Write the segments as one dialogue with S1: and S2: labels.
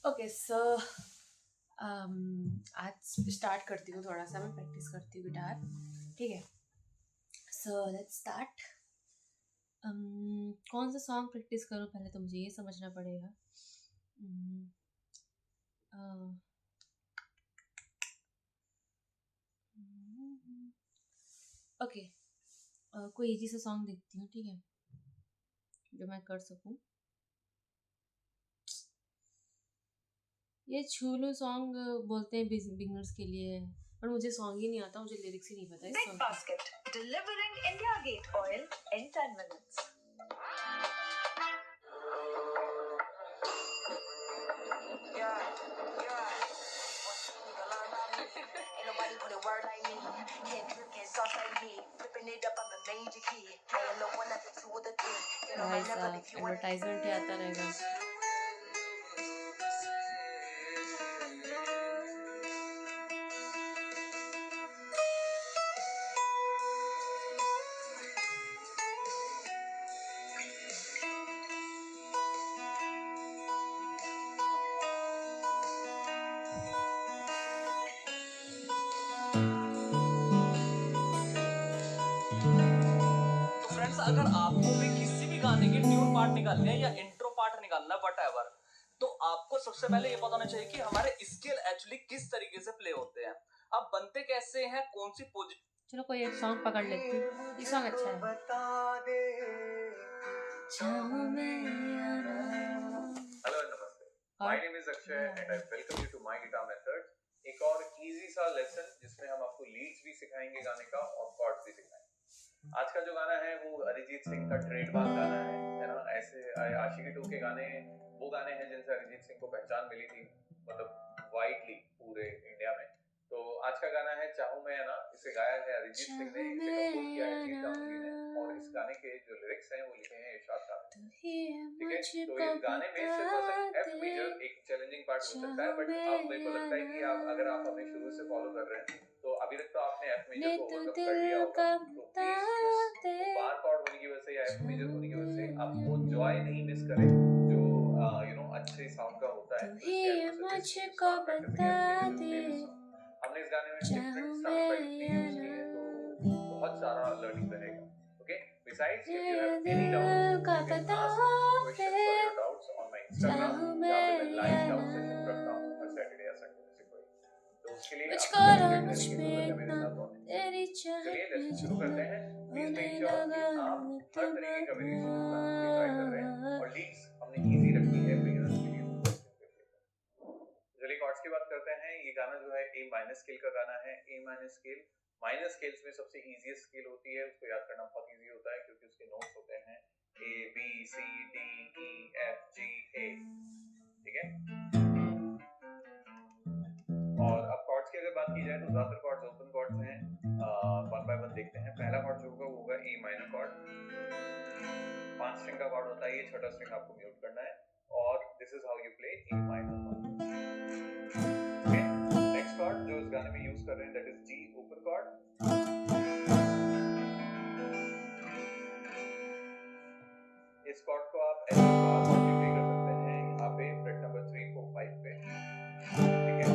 S1: Okay so आज start करती हूँ, थोड़ा सा मैं प्रैक्टिस करती हूँ गिटार। ठीक है, सो लेट्स स्टार्ट। कौन सा सॉन्ग प्रैक्टिस करूँ, पहले तो मुझे ये समझना पड़ेगा। ओके, कोई इजी सा सॉन्ग देखती हूँ, ठीक है, जो मैं कर सकूँ। ये छूलू सॉन्ग बोलते हैं बिगनर्स के लिए, पर मुझे सॉन्ग ही नहीं आता, मुझे लिरिक्स ही नहीं पता इस
S2: Big
S1: song
S2: Basket, delivering India Gate oil in 10 minutes. Yeah, yeah. Ain't nobody put a word like me. Can't drip, can't sauce like me. Flipping it up, I'm a major key. I am the one of the two of the three. Get on my
S1: भाई
S2: level
S1: साहब,
S2: if you want.
S1: Advertisement ही आता रहेगा।
S3: Friends, अगर आपको भी किसी भी गाने के ट्यून पार्ट निकालने हैं या इंट्रो पार्ट निकालना है व्हाटएवर, तो आपको सबसे पहले ये पता होना चाहिए कि हमारे स्केल एक्चुअली किस तरीके से प्ले होते हैं, अब बनते कैसे हैं, कौन सी पोजीशन।
S1: चलो कोई एक सॉन्ग पकड़ लेती हूँ, ये सॉन्ग अच्छा है।
S4: हेलो नमस्ते, my name is Akshay and I welcome you to my guitar methods. एक और इजी सा लेसन जिसमें हम आपको लीड्स भी सिखाएंगे गाने का और कॉर्ड्स भी सिखाएंगे। आज का जो गाना है वो अरिजीत सिंह का ट्रेडमार्क गाना है ना। ऐसे आशिकी टू के गाने वो गाने हैं जिनसे अरिजीत सिंह को पहचान मिली थी, मतलब वाइडली पूरे इंडिया में। तो आज का गाना है चाहूं मैं ना, इसे गाया है अरिजीत सिंह ने, इसे कंपोज किया है जीत गांगुली ने और इस गाने के जो लिरिक्स हैं वो लिखे हैं इरशाद खान ने। ठीक है, तो इस गाने में सिर्फ एफ मेजर एक चैलेंजिंग पार्ट हो सकता है, बट अब मेरे को लगता है कि अगर आप हमें शुरू से फॉलो कर रहे हैं तो अभी तक तो आपने एफ मेजर को ओवरकम कर लिया होगा। तो प्लीज उस बार कॉर्ड होने की वजह से या एफ मेजर होने की वजह से आप वो जॉय नहीं मिस करें जो अच्छे साउंड का होता है। हमने इस गाने में डिफरेंट साउंड इफेक्ट्स भी यूज किए हैं, तो बहुत सारा लर्निंग रहेगा। Okay, besides if you have any doubts you can ask questions or your doubts on my Instagram, जहाँ पे मैं लाइव डाउट सेशन रखता हूँ हर सैटरडे या संडे में से कोई, तो उसके लिए आपको कनेक्टेड रहने की जरूरत है मेरे साथ और चलिए लेसन शुरू करते हैं। प्लीज मेक श्योर कि आप हर तरीके का वेरिएशन इस गाने के लिए ट्राई कर रहे हैं और लीड्स हमने इजी रखी है बिगिनर्स के लिए। चलिए कॉर्ड्स की बात करते हैं। ये गाना जो है ए माइनर स्केल का गाना है। ए माइनर स्केल माइनर स्केल्स में सबसे इजीएस्ट स्केल होती है, उसको याद करना बहुत इजी होता है क्योंकि उसके नोट्स होते हैं A B C D E F G A. ठीक है, और अब कॉर्ड्स की अगर बात की जाए तो ज्यादातर कॉर्ड्स ओपन कॉर्ड्स हैं। वन बाय वन देखते हैं। पहला कॉर्ड जो होगा वो होगा ए माइनर कॉर्ड। 5 स्ट्रिंग का कॉर्ड होता है, ये छठा स्ट्रिंग आपको म्यूट करना है और this is how you play A minor chord. Next chord जो इस गाने में यूज कर रहे हैं that is G open chord. इस कॉर्ड को आप ऐसे बार कॉर्ड भी प्ले कर सकते हैं, यहाँ पे फ्रेट नंबर 3 4 5 पे। ठीक है,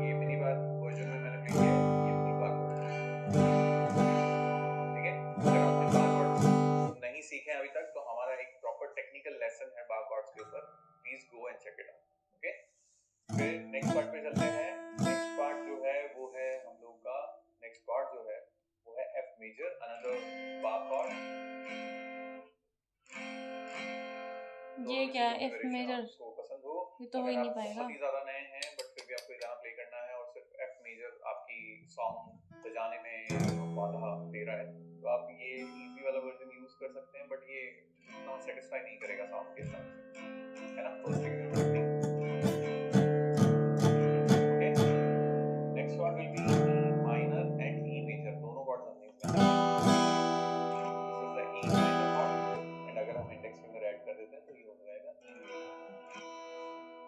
S4: ये मिनी बार वर्जन में मैंने प्ले किया है, ये फुल बार वर्जन। ठीक है, अगर आपने बार कॉर्ड्स नहीं सीखे अभी तक तो हमारा एक प्रॉपर टेक्निकल लेसन है बार कॉर्ड्स के ऊपर, please go and check it out. Okay, फिर नेक्स्ट पार्ट पे चलते हैं। नेक्स्ट पार्ट जो है वो है हम लोग का नेक्स्ट कॉर्ड जो है वो है F major, another bar chord.
S1: ये क्या है एफ मेजर?
S4: आपको पसंद हो
S1: ये तो हो ही नहीं पाएगा।
S4: बहुत ही ज्यादा नए हैं बट फिर भी आपको गाना प्ले करना है और सिर्फ एफ मेजर आपकी सॉन्ग बजाने में बाधा दे रहा है, तो आप ये इजी वाला वर्जन यूज कर सकते हैं, बट ये उतना सेटिस्फाई नहीं करेगा साउंड के साथ, है ना। Okay, next chord will be E minor and E major, दोनों कॉर्ड्स हमने इसमें this is the E minor chord and अगर हम इंडेक्स फिंगर ऐड कर देते हैं तो ये हो जाएगा E major.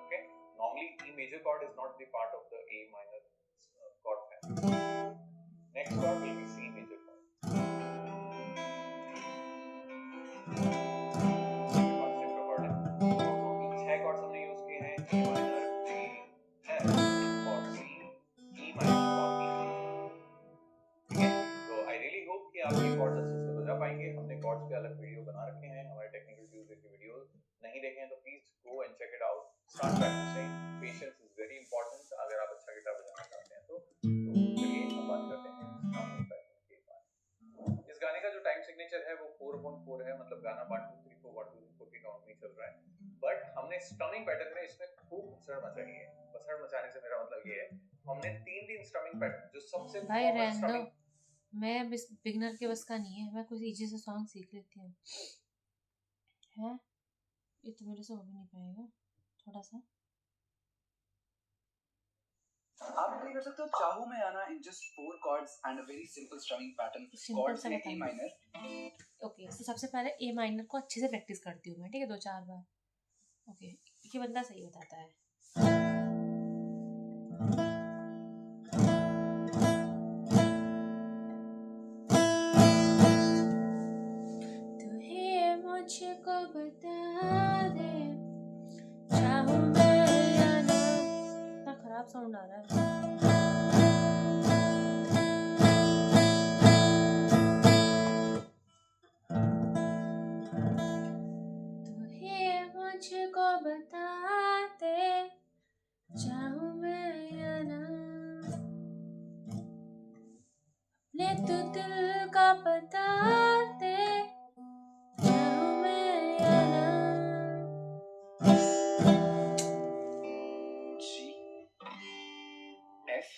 S4: Okay, normally E major chord is not the part of the A minor chord family. Next chord will be C major chord. छह chords हमने यूज किए हैं, A minor, it out, start practicing. Patience is very important अगर आप अच्छा guitar बजाना चाहते हैं तो चलिए हम बात करते हैं स्ट्रमिंग पैटर्न के बारे में। इस गाने का जो टाइम सिग्नेचर है वो 4/4 है, मतलब गाना 1 2 3 4 1 2 3 4 की काउंट में चल रहा है। बट हमने स्ट्रमिंग पैटर्न में इसमें खूब भसड़ मचाई है। भसड़ मचाने से मेरा मतलब ये है हमने 3 स्ट्रमिंग पैटर्न जो सबसे
S1: भाई
S4: कॉमन
S1: रहने दो,
S4: स्ट्रमिंग
S1: मैं बिगनर के बस का नहीं है, मैं कुछ इजी से सॉन्ग सीख लेती हूँ। है ये तो मेरे से हो भी नहीं पाएगा थोड़ा सा।
S5: आप प्ले कर सकते हो चाहूं मैं आना in just 4 chords and a very simple strumming pattern.
S1: Simple
S5: Chords
S1: सा
S5: है
S1: बता
S5: E
S1: दो।
S5: minor.
S1: ओके, तो सबसे पहले ए माइनर को अच्छे से प्रैक्टिस करती हूँ मैं, ठीक है, 2-4 बार। ओके, ये बंदा सही बताता है। तू ही मुझको बता दे, चाहूं मैं या ना। इतना खराब साउंड आ रहा है। तू ही मुझको बता दे, चाहूं मैं या ना। ले तू दिल का बता दे, चाहूं मैं या ना।
S5: G, F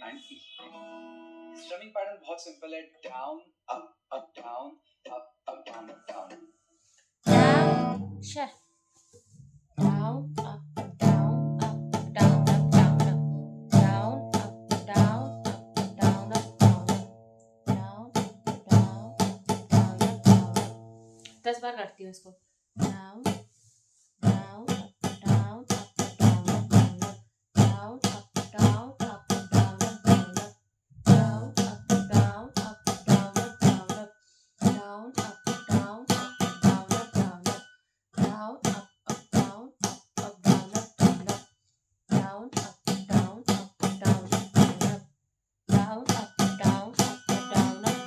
S5: and E. Strumming pattern बहुत सिंपल है, down up up down up up down up down.
S1: Down, shit. Down, up, down, up, down, up, down, up. Down, up, down, up, down, up, down, up. Down, down, down, up, down, up. 10 बार करती हूँ इसको। Down, down, up, down, up, down, up, down, up. Down, up, down, up, down, up, down, up. Down, up, down, up, down, up, down, up. Down, up, down, up, down, up, down, up. Down, up, down, up, down, up, down, up. Down, up, down, up, down, up, down, up. Down, up, down, up, down, up, down, up.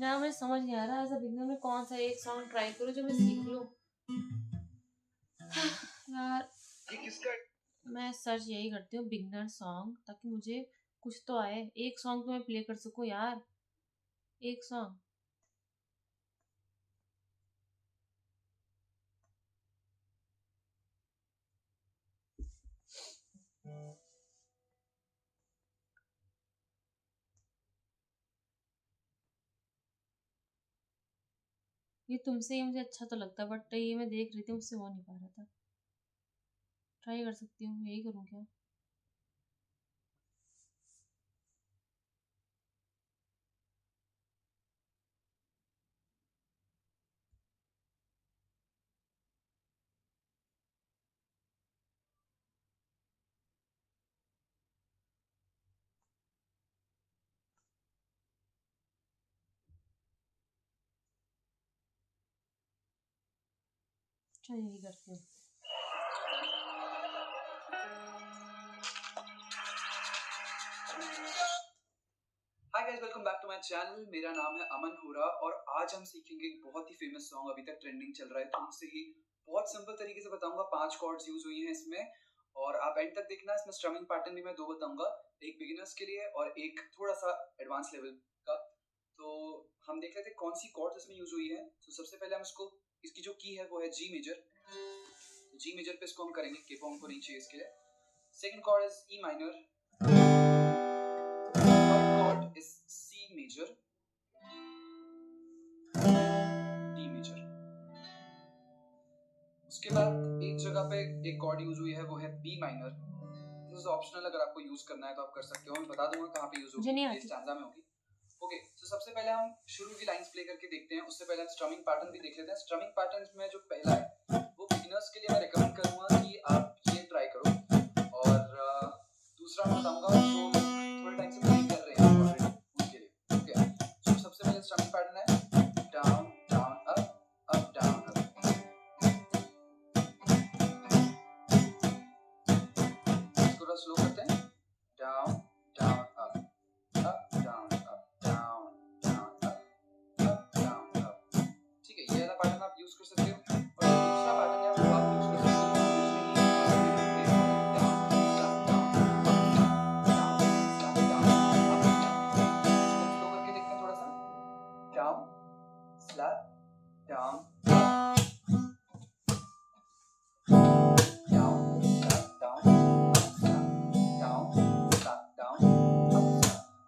S1: यार मुझे समझ नहीं आ रहा, ऐसा beginner में कौन सा एक सॉन्ग ट्राई करूँ जो मैं सीख लूँ। यार
S5: ये किसका
S1: मैं सर्च यही करती हूँ बिगनर सॉन्ग, ताकि मुझे कुछ तो आए। एक सॉन्ग तो मैं प्ले कर सकूँ यार, एक सॉन्ग। ये तुमसे ही मुझे अच्छा तो लगता है, बट ये मैं देख रही थी मुझसे हो नहीं पा रहा था। ट्राई कर सकती हूँ, यही करूँ क्या? चलो यही करती हूँ।
S5: Hi guys, welcome back to my channel. मेरा नाम है अमन हुरा और आज हम सीखेंगे एक बहुत ही फेमस सॉन्ग, अभी तक ट्रेंडिंग चल रहा है, तो उनसे ही बहुत सिंपल तरीके से बताऊंगा। 5 कॉर्ड्स यूज हुई हैं इसमें और आप एंड तक देखना। इसमें स्ट्रमिंग पैटर्न भी मैं 2 बताऊंगा, एक बिगिनर्स के लिए और एक थोड़ा सा एडवांस लेवल का। तो हम देख लेते हैं कौन सी कॉर्ड्स इसमें यूज हुई है। तो सबसे पहले हम इसको, इसकी जो की है वो है जी मेजर। जी मेजर पे इसको हम करेंगे, के को हमको नहीं चाहिए इसके लिए। Second chord is E minor, third chord is C major, D major. उसके बाद एक जगह पे एक कॉर्ड यूज हुई है वो है B minor. This is optional, अगर आपको यूज करना है तो आप कर सकते हो, मैं बता दूंगा कहाँ पे यूज
S1: मुझे नहीं
S5: होगी,
S1: आती।
S5: इस स्टैंजा में होगी। ओके, तो सबसे पहले हम शुरू की लाइंस प्ले करके देखते हैं। उससे पहले हम स्ट्रमिंग पैटर्न भी देख लेते हैं। स्ट्रमिंग पैटर्न में जो पहला है वो बिगिनर्स के लिए मैं रिकमेंड करूंगा कि आप ये ट्राई करो, और दूसरा मैं बताऊंगा जो थोड़े टाइम से प्ले कर रहे हैं ऑलरेडी उनके लिए। ओके, तो सबसे पहले स्ट्रमिंग पैटर्न है down down up down up. इसको थोड़ा स्लो करते हैं, down down up down up down down up down up. ठीक है, ये वाला पैटर्न आप यूज कर सकते हो। और दूसरा पैटर्न है वो आप यूज कर सकते हो down slap down down slap down down slap down.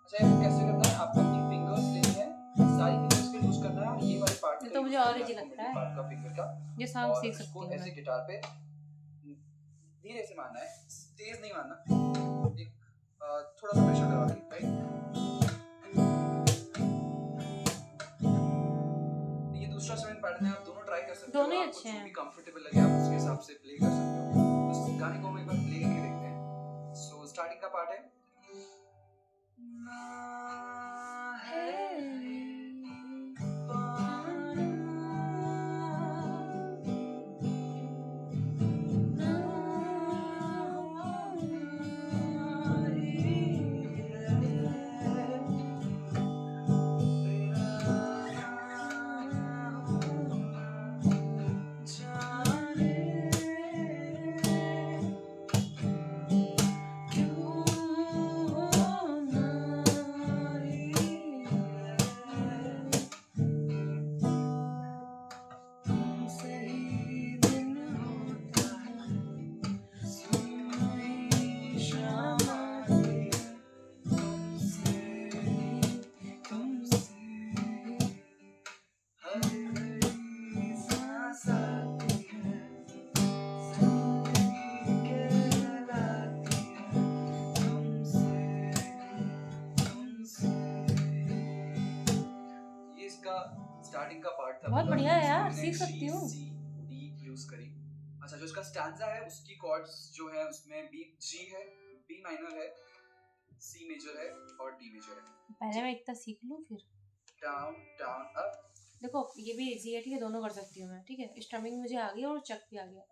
S5: अच्छा, ये कैसे करना है, आपको अपनी फिंगर्स लेनी है, सारी फिंगर्स को यूज करना है, और ये वाली पार्ट
S1: ये
S5: का
S1: तो मुझे
S5: use
S1: और
S5: करना
S1: इजी
S5: आपको,
S1: लगता
S5: मिडिल
S1: है।
S5: पार्ट का फिंगर का।
S1: ये सॉन्ग
S5: और
S1: सीख
S5: इसको
S1: सकती हूँ
S5: ऐसे
S1: मैं।
S5: गिटार पे धीरे से मारना है, तेज नहीं मारना, एक थोड़ा सा प्रेशर करवा के, राइट। ये दूसरा स्विंग पैटर्न है, आप दोनों ट्राई कर सकते हो,
S1: दोनों ही
S5: आपको
S1: अच्छे
S5: जो
S1: हैं।
S5: भी कंफर्टेबल लगे आप उसके हिसाब से प्ले कर सकते हो। तो इस गाने को हम एक बार प्ले करके देखते हैं। सो स्टार्टिंग का पार्ट है स्टार्टिंग का पार्ट था।
S1: बहुत
S5: पूरा।
S1: बढ़िया है यार,
S5: मैंने
S1: सीख सकती
S5: G,
S1: हूँ।
S5: C, D यूज करी। अच्छा, जो इसका स्टैंजा है उसकी कॉर्ड्स जो है उसमें बी जी है, बी माइनर है, सी मेजर है और डी मेजर है।
S1: पहले मैं इतना सीख लूँ फिर।
S5: Down down up.
S1: देखो ये भी इजी है, ठीक है, दोनों कर सकती हूँ मैं, ठीक है। स्ट्रमिंग मुझे आ गई और चक भी आ गया।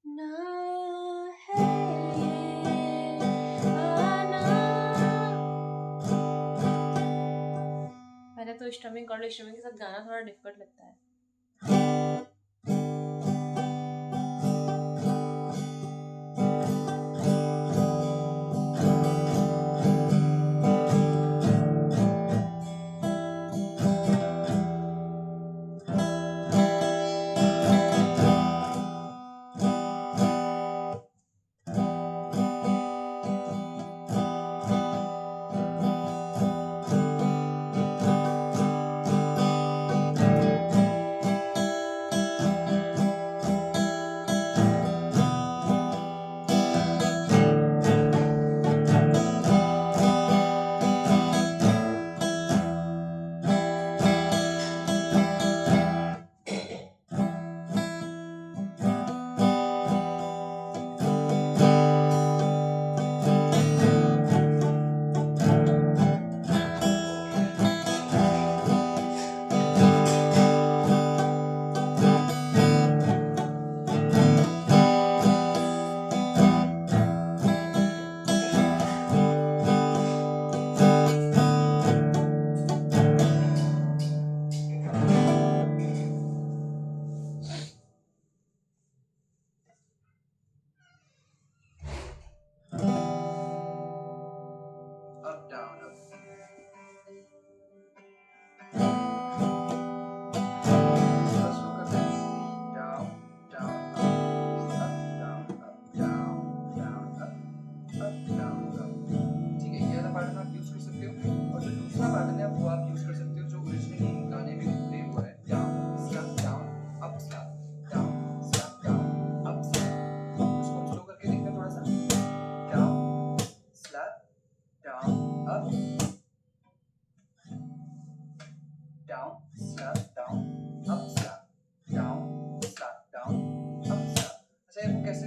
S1: ना है ये आना। पहले तो स्ट्रमिंग कर लो, स्ट्रमिंग के साथ गाना थोड़ा डिफिकल्ट लगता है।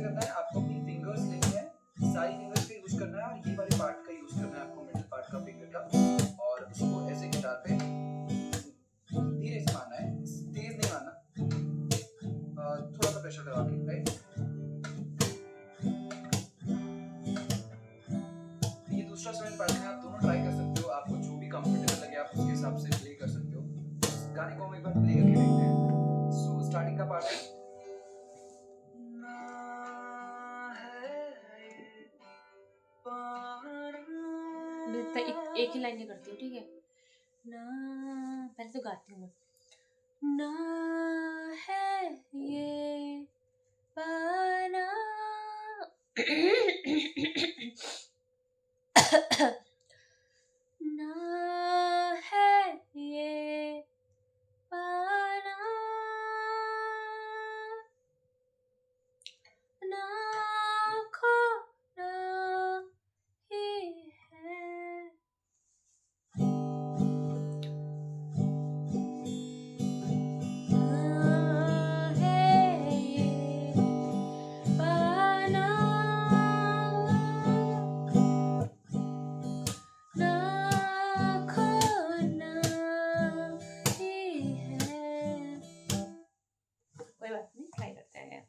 S5: कैसे करना है, आपको अपनी फिंगर्स लेनी है, सारी फिंगर्स पे यूज करना है और ये वाले पार्ट का यूज करना है आपको, मिडिल पार्ट का फिंगर का, और उसको ऐसे गिटार पे धीरे से मारना है, तेज नहीं मारना, थोड़ा सा प्रेशर लगा के, राइट। ये दूसरा 7 पार्ट है, आप दोनों ट्राई कर सकते हो, आपको जो भी कंफर्टेबल लगे आप उसके हिसाब से प्ले कर सकते हो। गाने को हम एक बार प्ले करके देखते हैं। सो स्टार्टिंग का पार्ट है,
S1: एक ही लाइन नहीं करती हूँ, ठीक है ना। पहले तो गाती हूँ मैं। ना है ये पाना ना है ये पाना ना खोना ही है। कोई बात नहीं, ट्राई करते हैं।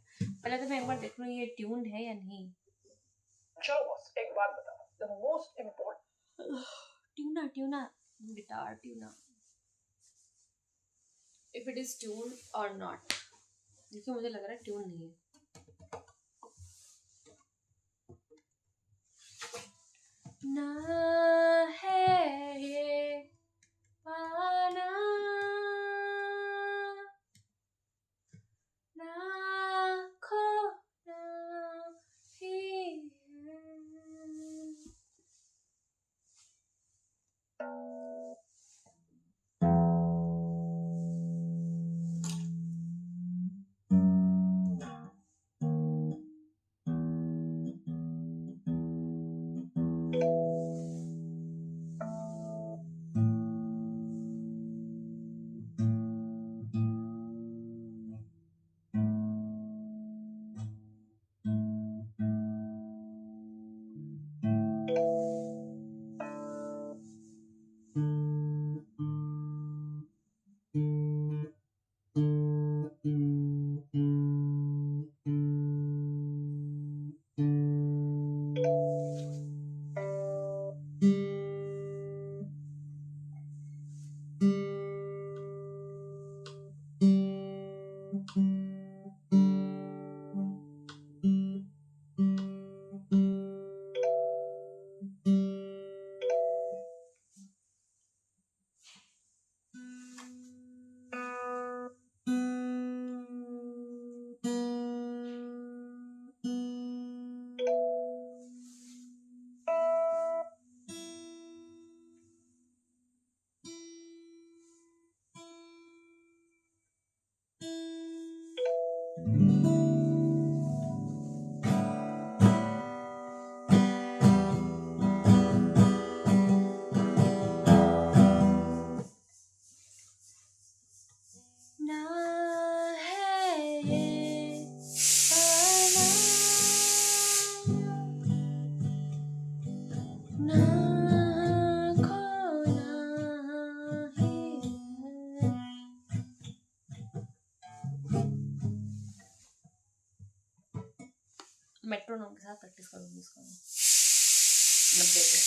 S1: पहले तो मैं एक बार देख लूँ ये ट्यून है या नहीं।
S6: चलो बॉस, एक बात बता, the most important
S1: tuna tuna guitar tuna, if it is tune और नॉट। देखिए मुझे लग रहा है ट्यून नहीं है। ना है ये पाना ना खोना ही है। ना है ये पाना ना खोना ही है। मेट्रोनोम के साथ प्रैक्टिस करूंगी इसका 90 पे।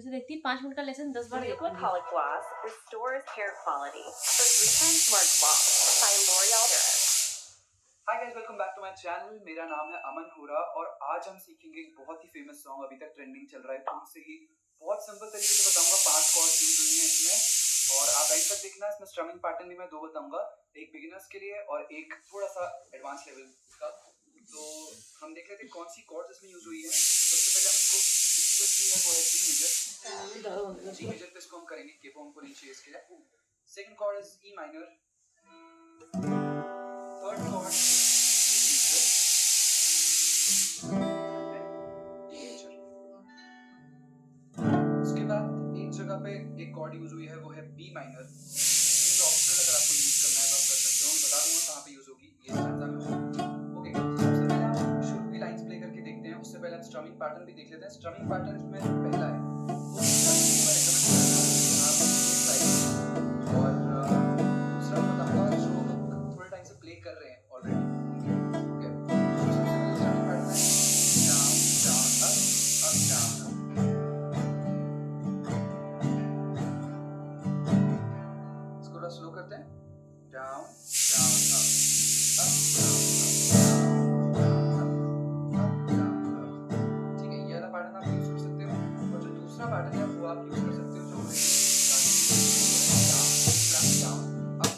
S1: से देखती 5 मिनट का लेसन 10 बार देखूंगी।
S7: Liquid Gloss restores hair quality for 3 times more gloss by L'Oreal Paris.
S5: Hi guys, welcome back to my channel. मेरा नाम है अमन होरा और आज हम सीखेंगे एक बहुत ही फेमस सॉन्ग, अभी तक ट्रेंडिंग चल रहा है। तो उनसे ही बहुत सिंपल तरीके से बताऊंगा। 5 कॉर्ड्स यूज हुई हैं इसमें और आप एंड तक देखना। इसमें स्ट्रमिंग पैटर्न भी मैं 2 बताऊंगा, एक बिगिनर्स के लिए और एक थोड़ा सा एडवांस लेवल का। तो हम देख लेते हैं कौन सी कॉर्ड्स इसमें यूज हुई है। तो सबसे पहले हमको इसकी जो की है वो है जी मेजर। जी मेजर पे इसको हम करेंगे, के पॉम को नीचे इसके लिए। Second chord is E minor. Third chord उसके बाद एक जगह पे एक कॉर्ड यूज हुई है वो है बी माइनर। ये ऑप्शनल, अगर आपको यूज करना है तो आप कर सकते हो। मैं बता दूंगा कहाँ पे यूज होगी ये स्टैंजा में होगी। ओके, सबसे पहले हम शुरू की लाइंस प्ले करके देखते हैं। उससे पहले हम स्ट्रमिंग पैटर्न भी देख लेते हैं। स्ट्रमिंग पैटर्न इसमें पहला है वो मैं रिकमेंड करता हूँ आप इस साइड, और दूसरा मैं बताऊंगा जो थोड़े टाइम से प्ले कर रहे हैं ऑलरेडी। ओके, सबसे पहले स्ट्रमिंग पैटर्न है डाउन डाउन अप डाउन। थोड़ा स्लो करते हैं। Down down up down up. ठीक है, ये वाला पैटर्न आप यूज कर सकते हो। और जो दूसरा पैटर्न है वो आप यूज कर सकते हो जो down slap down up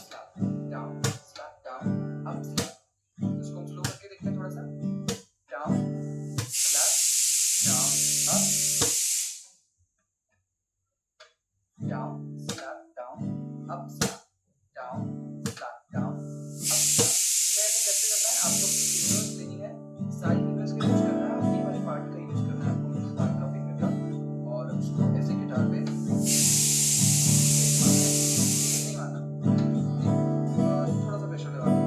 S5: slap down up slap. इसको हम स्लो करके देखते हैं थोड़ा सा। Down slap down up down slap down up slap down slap down up slap. तो ऐसे कैसे करना है, आपको अपनी फिंगर्स लेनी है, सारी फिंगर्स का यूज करना है। ये वाले पार्ट का यूज करना है आपको, स्टार्ट का फिंगर का, और उसको ऐसे गिटार पे नहीं मारना, थोड़ा सा प्रेशर लगा देना।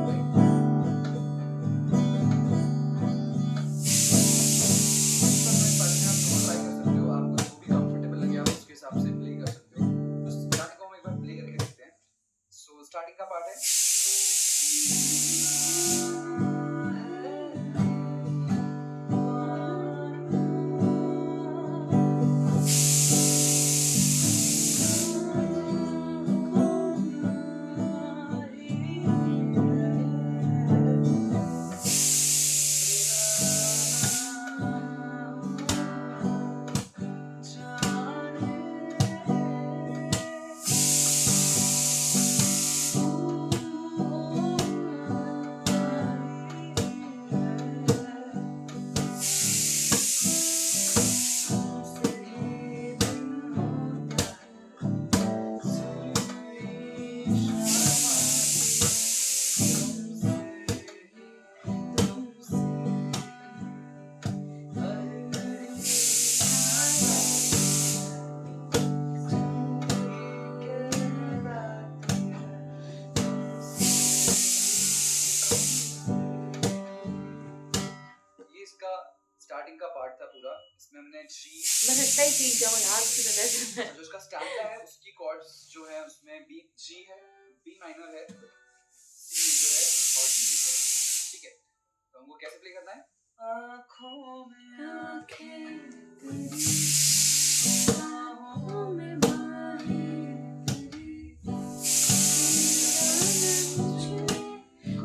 S5: ट्राई कर सकते हो, आपको जो भी कंफर्टेबल लगे आप उसके हिसाब से प्ले कर सकते हो। तो स्टार्टिंग को हम एक बार प्ले करके देखते हैं। सो स्टार्टिंग का पार्ट है स्टार्टिंग का पार्ट था पूरा। इसमें हमने जी
S1: बस इतना ही सीख जाओ यार, उसकी वजह से
S5: जो उसका स्टैंजा है उसकी कॉर्ड्स जो है उसमें बी जी है, बी माइनर है, सी मेजर है और डी मेजर है। ठीक है, तो हमको कैसे प्ले करना है। आँखों में आँखें तेरी, बाहों में बाहें तेरी,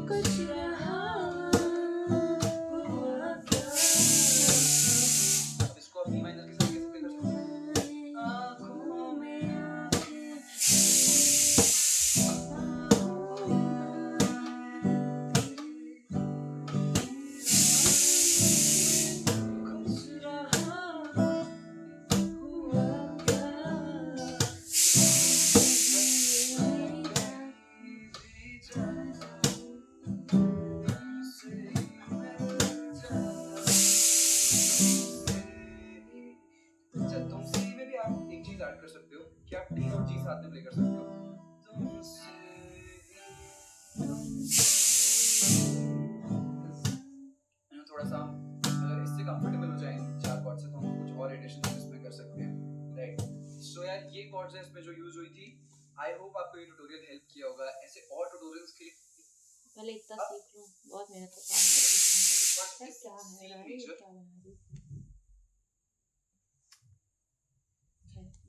S5: कुछ रहा हुआ क्या। अब इसको बी माइनर के साथ कैसे प्ले कर सकते हैं। आँखों में आँखें ऐड कर सकते हो कि आप डी और जी साथ में प्ले कर सकते हो। थोड़ा सा अगर इससे कंफर्टेबल हो जाएंगे 4 कॉर्ड से तो हम कुछ और एडिशन इसमें कर सकते हैं, राइट। सो यार ये कॉर्ड्स है इसमें जो यूज हुई थी। आई होप आपको ये ट्यूटोरियल हेल्प किया होगा। ऐसे और ट्यूटोरियल्स के लिए
S1: पहले इतना सीख लूं, बहुत मेहनत का काम है। क्या है
S5: सी
S1: यार, ये
S5: मेजर
S1: क्या बना रही है?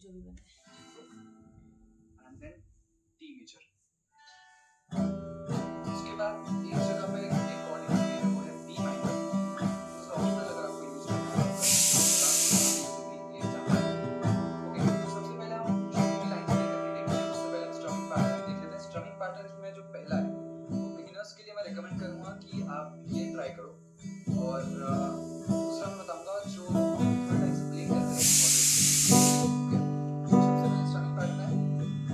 S1: जो भी बने।
S5: And then D major. उसके बाद एक जगह पे एक कॉर्ड यूज किया है, वो है बी माइनर। इसका ऑप्शनल अगर आपको यूज करना है तो ये जाता है। ओके, तो सबसे पहले हम छोटी लाइन प्ले करके देखते हैं। उससे पहले स्ट्रमिंग पैटर्न देख लेते हैं। स्ट्रमिंग पैटर्न में जो पहला है वो बिगिनर्स के लिए मैं रिकमेंड करूंगा कि आप ये ट्राई करो, और दूसरा मैं बताऊंगा जो थर्ड टाइम से प्ले कर रहे हैं। ओके, सबसे पहले स्ट्रमिंग पैटर्न है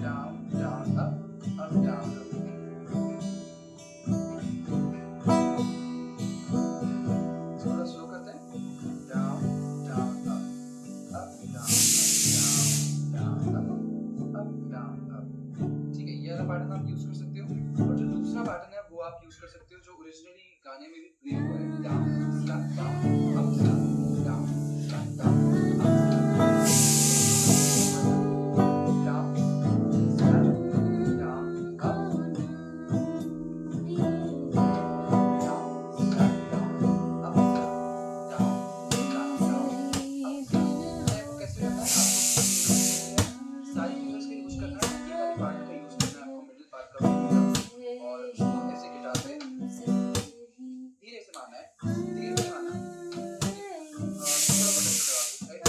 S5: down down up up down up. थोड़ा स्लो करते हैं, down down up up down down up up down up. ठीक है, ये वाला पैटर्न आप यूज कर सकते हो, और जो दूसरा पैटर्न है वो आप यूज कर सकते हो जो ओरिजिनली गाने में भी प्ले हुआ है, down slap down up slap down slap down up down slap down up सारी फिंगर्स का यूज करना है, ये वाली पार्ट का यूज करना है आपको, मिडिल पार्ट का और उसको ऐसे गिटार पे धीरे से मारना है, धीरे से मारना है, थोड़ा बटन से दबा के, राइट।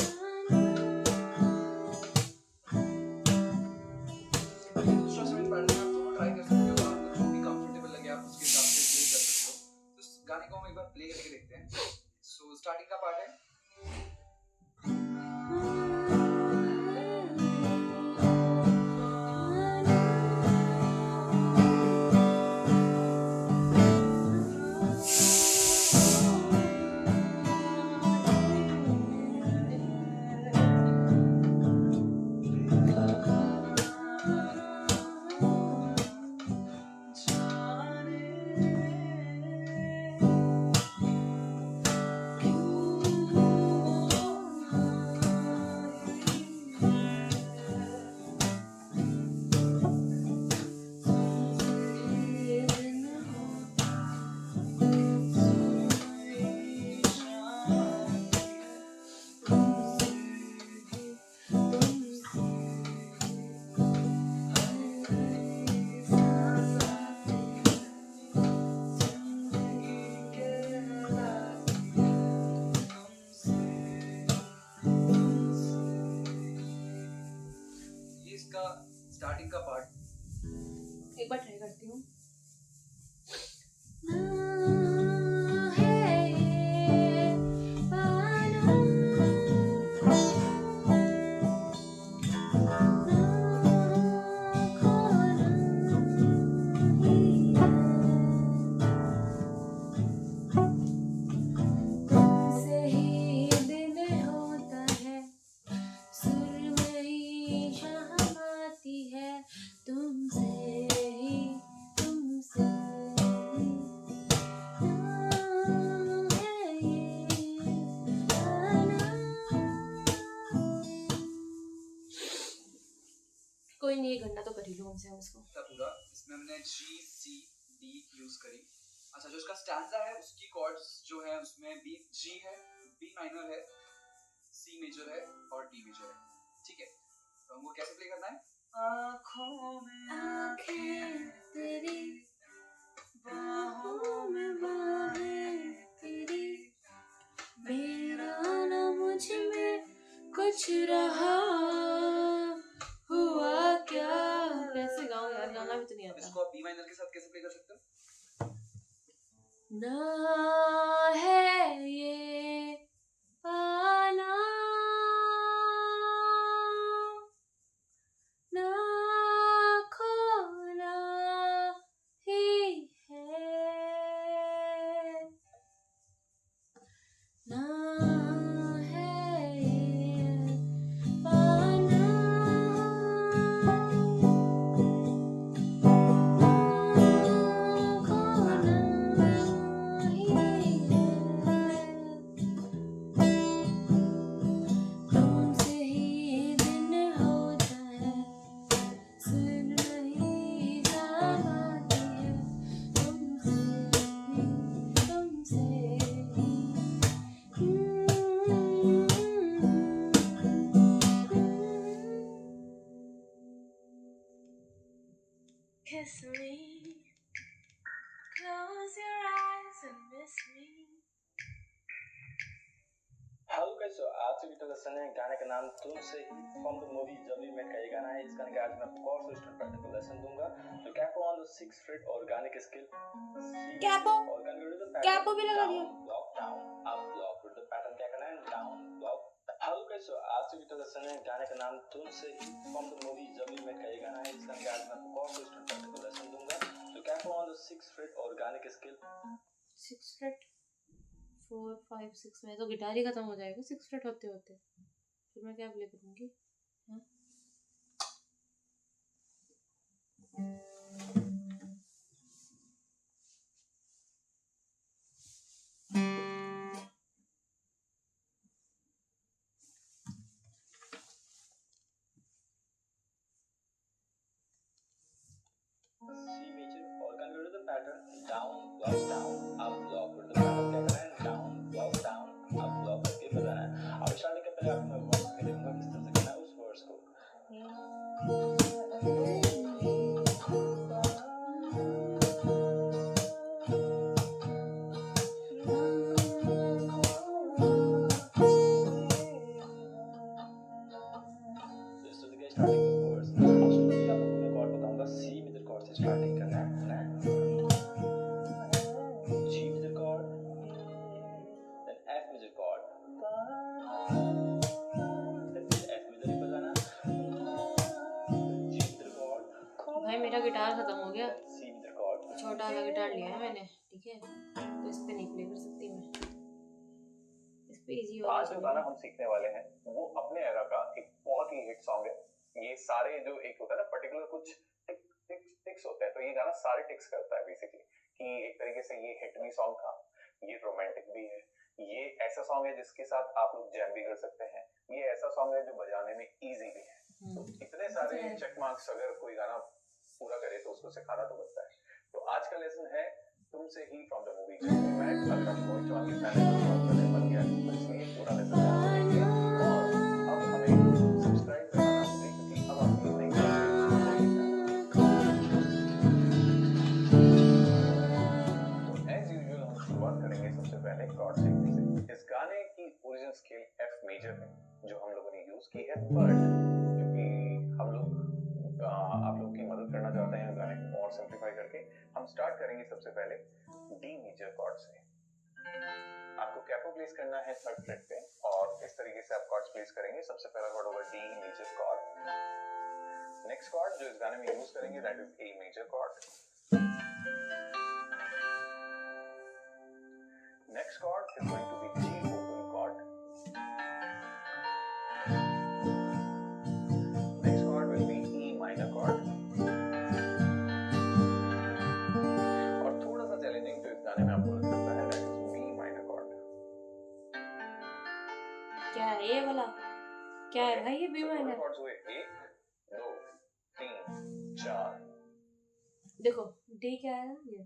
S5: ये दूसरा सेवन पैटर्न आप दोनों ट्राई कर सकते हो, आपको जो भी कंफर्टेबल लगे आप उसके हिसाब से प्ले कर सकते हो। तो इस गाने को हम एक बार प्ले करके देखते हैं। सो स्टार्टिंग का पार्ट है स्टार्टिंग का पार्ट।
S1: एक बार ट्राई करती हूँ। कोई नहीं, एक घंटा तो कर ही लूँ हमसे हम इसको।
S5: पूरा इसमें हमने जी सी डी यूज करी। अच्छा, जो इसका स्टैंजा है उसकी कॉर्ड्स जो है उसमें बी जी है, बी माइनर है, सी मेजर है और डी मेजर है। ठीक है, तो हमको कैसे प्ले करना है? आँखों में आँखें तेरी, बाहों में बाहें तेरी,
S1: मेरा ना मुझ में कुछ रहा हुआ क्या। कैसे गाऊं यार, गाना भी तो नहीं आता।
S5: इसको आप बी माइनर के साथ कैसे प्ले कर सकते हो?
S1: ना है ये पाना, ना खोना ही है, ना है ये पाना, खोना ही है। kiss me. Close your eyes and miss me.
S8: Hello guys, तो आज की वीडियो लेसन है गाने का नाम तुमसे ही फ्रॉम द मूवी जब वी मेट का ये गाना है। इस गाने का आज मैं कॉर्ड स्टूडेंट पैटर्न को लेसन दूंगा। तो capo on the 6th freight और गाने के स्केल
S1: कैपो
S8: और गाने का रिदम
S1: कैपो भी लगा दिया।
S8: Block down up block rhythm pattern क्या करना है, डाउन ब्लॉक। हेलो गाइस, तो आज की वीडियो लेसन है गाने का नाम तुमसे ही फ्रॉम द मूवी जब वी मेट का ये गाना है। इस गाने का आज मैं कॉर्ड स्टूडेंट पैटर्न को लेसन दूंगा। तो capo on the 6th freight और गाने के स्केल
S1: 6 फ्रेट 4 5 6 में तो गिटार ही खत्म हो जाएगा 6 फ्रेट होते होते। फिर मैं क्या प्ले करूंगी? हाँ?
S8: सी मेजर और गाने का rhythm pattern down block down up block rhythm pattern क्या करना है, down block down up block करके बजाना है। अब स्टार्टिंग के पहले आपको मैं वर्स करके देखूंगा किस तरह से करना है उस वर्स को। तो इस तरह के स्टार्टिंग का वर्स एक्चुअली आपको मैं कॉर्ड बताऊंगा। सी मेजर कॉर्ड से स्टार्टिंग करना है, G major chord, then F major chord, then F major ही बजाना, जी मेजर कॉर्ड,
S1: भाई मेरा गिटार खत्म हो गया।
S8: C major chord.
S1: छोटा वाला गिटार लिया है मैंने, ठीक है? तो इस पे नहीं प्ले कर सकती मैं। इस पे इजी होगा।
S4: आज जो गाना हम सीखने वाले हैं वो अपने एरा का एक बहुत ही हिट सॉन्ग है। ये सारे जो एक होता है ना पर्टिकुलर कुछ टिक्स होते हैं, तो ये गाना सारे टिक्स करता है बेसिकली। कि एक तरीके से ये हिट भी सॉन्ग था, ये रोमांटिक भी है, ये ऐसा सॉन्ग है जिसके साथ आप लोग जैम भी कर सकते हैं, ये ऐसा सॉन्ग है जो बजाने में इजी भी है। तो इतने सारे चेक मार्क्स अगर कोई गाना पूरा करे तो उसको सिखाना तो बनता है। तो आज का लेसन है तुमसे ही फ्रॉम द मूवी जब वी मेट। अगर आप मोहित चौहान की फैन हैं तो बहुत बड़े बन गया, तो इसलिए पूरा लेसन ध्यान से देखिए और अब हमें सब्सक्राइब करना ना भूलें क्योंकि अब आप ये नहीं तो एज यूजुअल हम शुरुआत करेंगे सबसे पहले कॉर्ड सीखने से। इस गाने की ओरिजिनल स्केल एफ मेजर है जो हम लोगों ने यूज की है, बट क्योंकि हम लोग आप लोग की मदद करना चाहते हैं गाने को और सिंप्लीफाई करके, हम स्टार्ट करेंगे सबसे पहले डी मेजर कॉर्ड से। आपको कैपो प्लेस करना है 3rd फ्रेट पे और इस तरीके से आप कॉर्ड्स प्लेस करेंगे। सबसे पहला कॉर्ड होगा D major chord. Next chord जो इस गाने में यूज करेंगे that is A major chord. Next chord is going to be G open chord. Next chord will be E minor chord. और थोड़ा सा चैलेंजिंग जो इस गाने में आपको लग सकता है that is B minor chord.
S1: क्या है ये वाला? क्या है भाई ये बी माइनर?
S4: कॉर्ड्स हुए 1 2 3 4।
S1: देखो डी क्या है ये?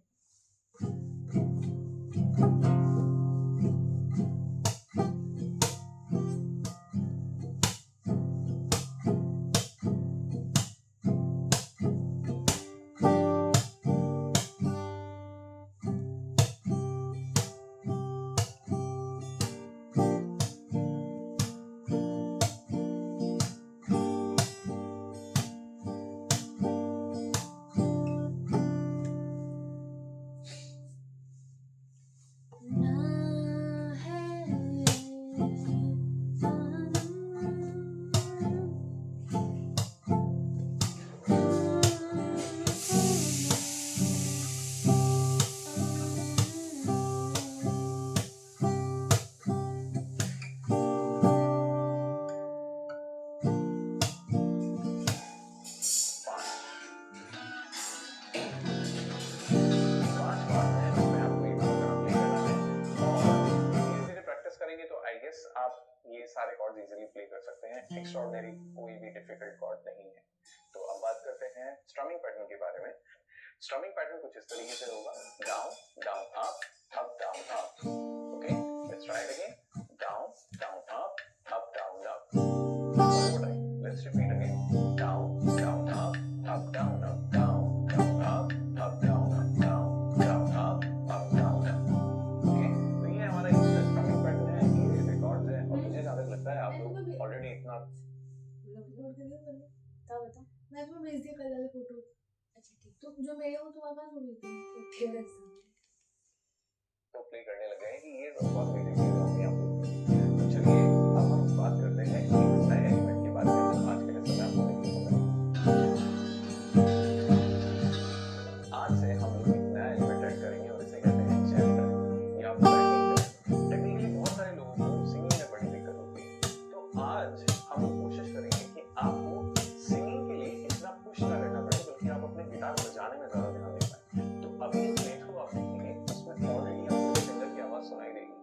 S4: सारे कॉर्ड्स इजीली प्ले कर सकते हैं, एक्स्ट्राऑर्डिनरी कोई भी डिफिकल्ट कॉर्ड नहीं है। तो अब बात करते हैं स्ट्रमिंग पैटर्न के बारे में। स्ट्रमिंग पैटर्न कुछ इस तरीके से होगा, down down up down up. Okay, let's try it again, down down up down up. One more time, let's repeat again, down down up down up, down down
S1: तुम जो मैं हूँ तुम्हारे पास होगी तुम तेरे साथ
S4: तो प्ले करने लगे हैं कि ये तो बहुत बेसिक चीजें होती हैं आप लोगों की। तो चलिए अब हम बात करते हैं एक नए एलिमेंट की बात करते हैं आज के लेसन में आपको देखने को मिलेगा। आज से हम लोग एक नया एलिमेंट ऐड करेंगे और इसे कहते हैं जैम या बैंडिंग। टेक्निकली बहुत सारे लोगों को सिंगिंग में बड़ी दिक्कत होती है, तो आज हम लोग कोशिश करेंगे कि आपको सिंगिंग के लिए इतना पुश ना करना पड़े, बल्कि आप अपने गिटार बजाने में ज्यादा ध्यान दे पाए। तो अभी इस प्ले थ्रू आप देखेंगे उसमें ऑलरेडी आपको सिंगर की आवाज सुनाई देगी,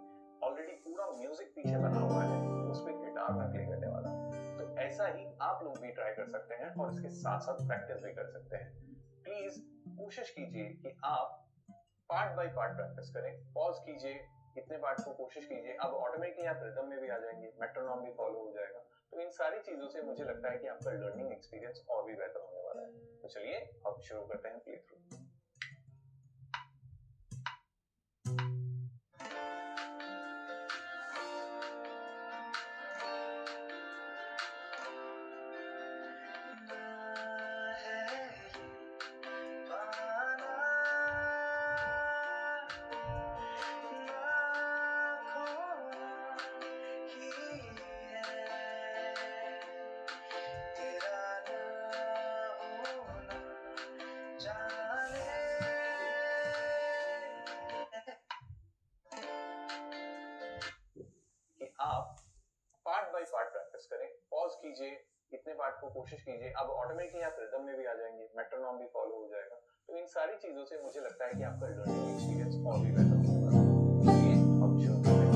S4: ऑलरेडी पूरा म्यूजिक पीछे बना हुआ है, उस पे गिटार में प्ले करने वाला। तो ऐसा ही आप लोग भी ट्राई कर सकते हैं और इसके साथ साथ प्रैक्टिस भी कर सकते हैं। प्लीज कोशिश कीजिए कि आप पार्ट बाय पार्ट प्रैक्टिस करें, पॉज कीजिए, इतने पार्ट को कोशिश कीजिए। अब ऑटोमेटिकली आप रिदम में भी आ जाएंगे, मेट्रोनॉम भी फॉलो हो जाएगा। तो इन सारी चीजों से मुझे लगता है कि आपका लर्निंग एक्सपीरियंस और भी बेहतर होने वाला है। तो चलिए अब शुरू करते हैं प्ले थ्रू। आप पार्ट बाय पार्ट प्रैक्टिस करें, पॉज कीजिए, इतने पार्ट को कोशिश कीजिए। अब ऑटोमेटिकली आप रिदम में भी आ जाएंगे, मेट्रोनॉम भी फॉलो हो जाएगा। तो इन सारी चीजों से मुझे लगता है कि आपका लर्निंग एक्सपीरियंस और भी बेहतर होने वाला है। चलिए अब शुरू करते हैं।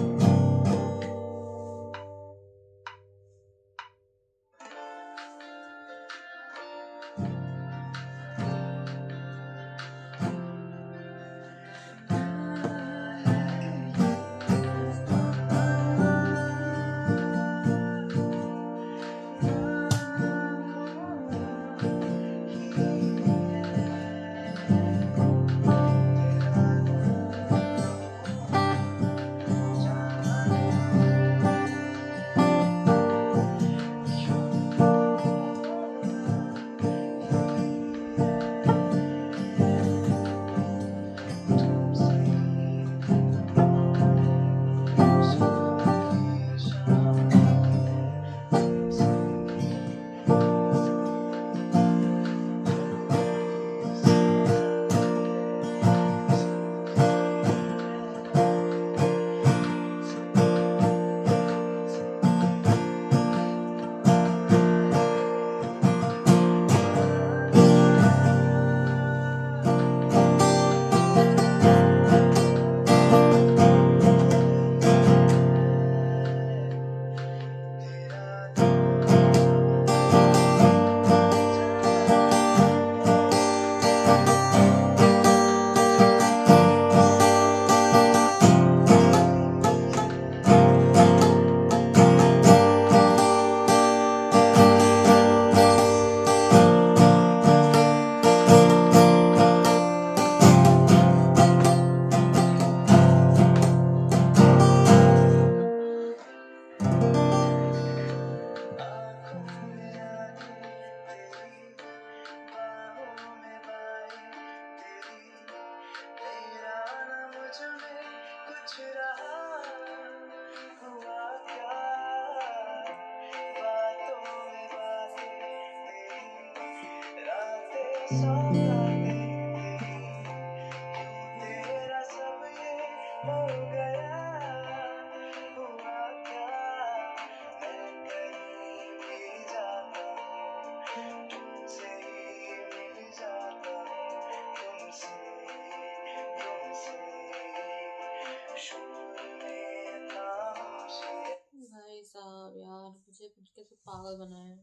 S1: भाई साहब यार मुझे कैसे पागल बनाया है।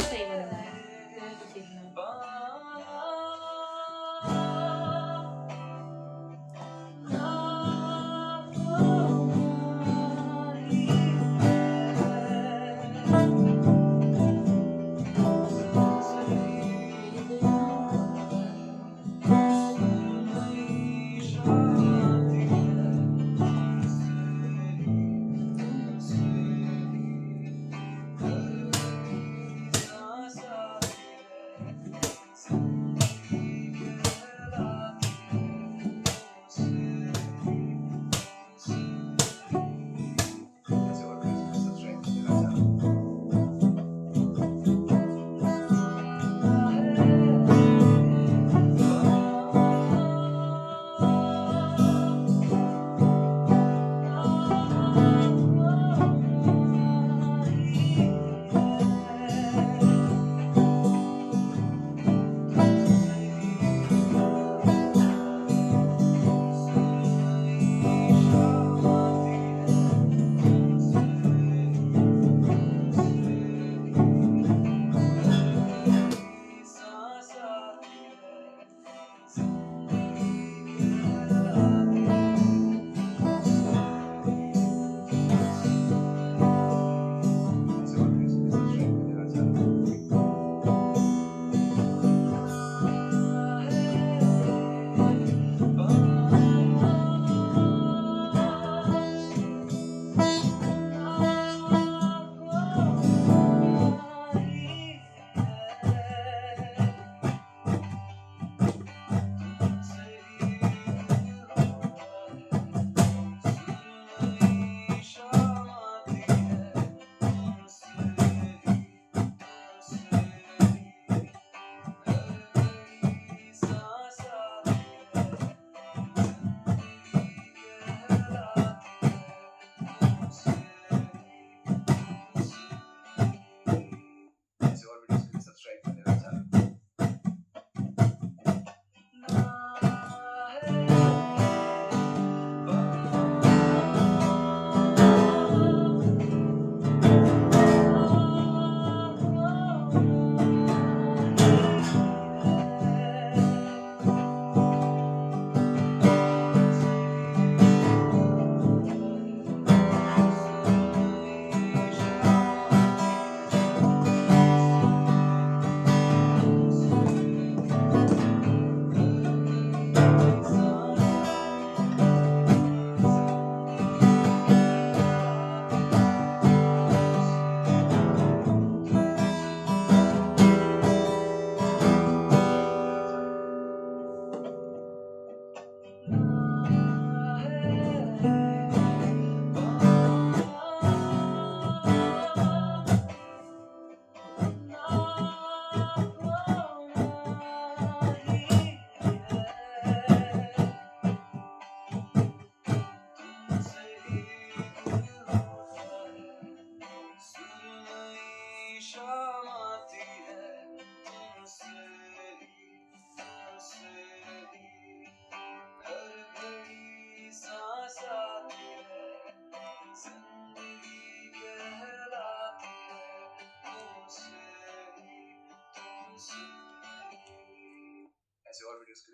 S1: सही बन रहा है, तुम्हें तो सीखना है।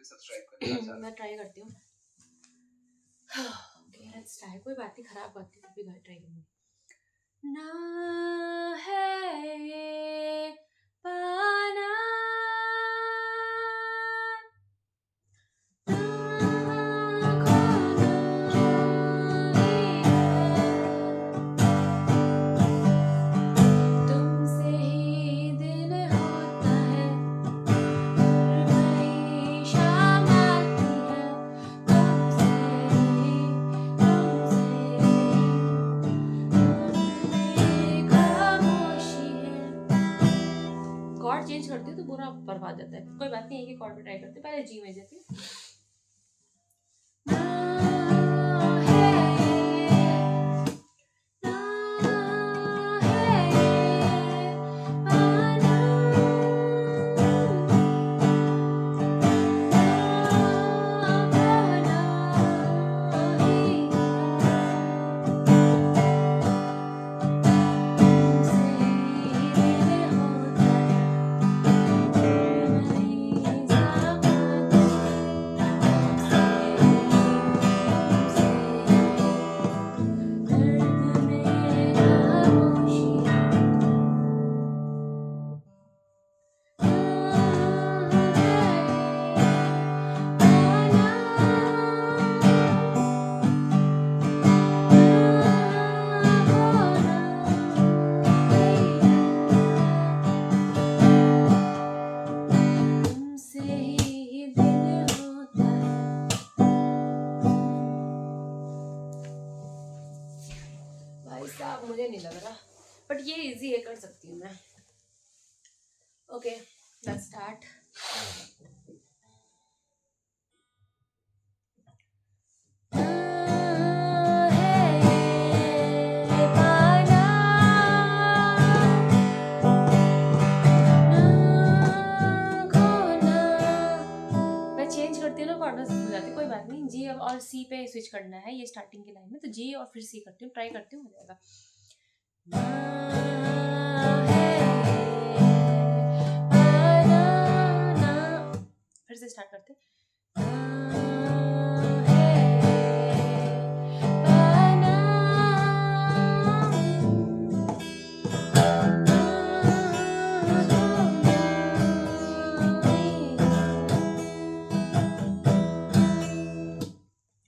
S5: सब्सक्राइब करें।
S1: मैं ट्राई करती हूँ। Okay let's try. कोई बात नहीं, खराब गाती हूँ, फिर भी ट्राई करूँगी। ना है ये पाना, ना खोना ही है, तुमसे ही दिन होता है, नई शाम आती है, तुमसे खामोशी है। कॉर्ड चेंज करती हूँ तो पूरा बर्बाद जाता है। कोई बात नहीं है कि कॉर्ड पे ट्राई करते हैं। पहले जी में जाती हूँ। भाई साहब मुझे नहीं लग रहा, बट ये इजी है, कर सकती हूँ मैं। Okay let's start. मैं चेंज करती हूँ ना कॉर्ड हो जाती है। कोई बात नहीं, जी और सी पे स्विच करना है, ये स्टार्टिंग की लाइन में, तो जी और फिर सी करती हूँ, ट्राई करती हूँ, हो जाएगा। फिर से स्टार्ट करते।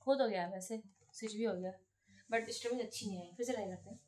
S1: खुद हो गया वैसे, स्विच भी हो गया, बट स्ट्रिमिंग अच्छी नहीं आई। फिर से ट्राई करते हैं।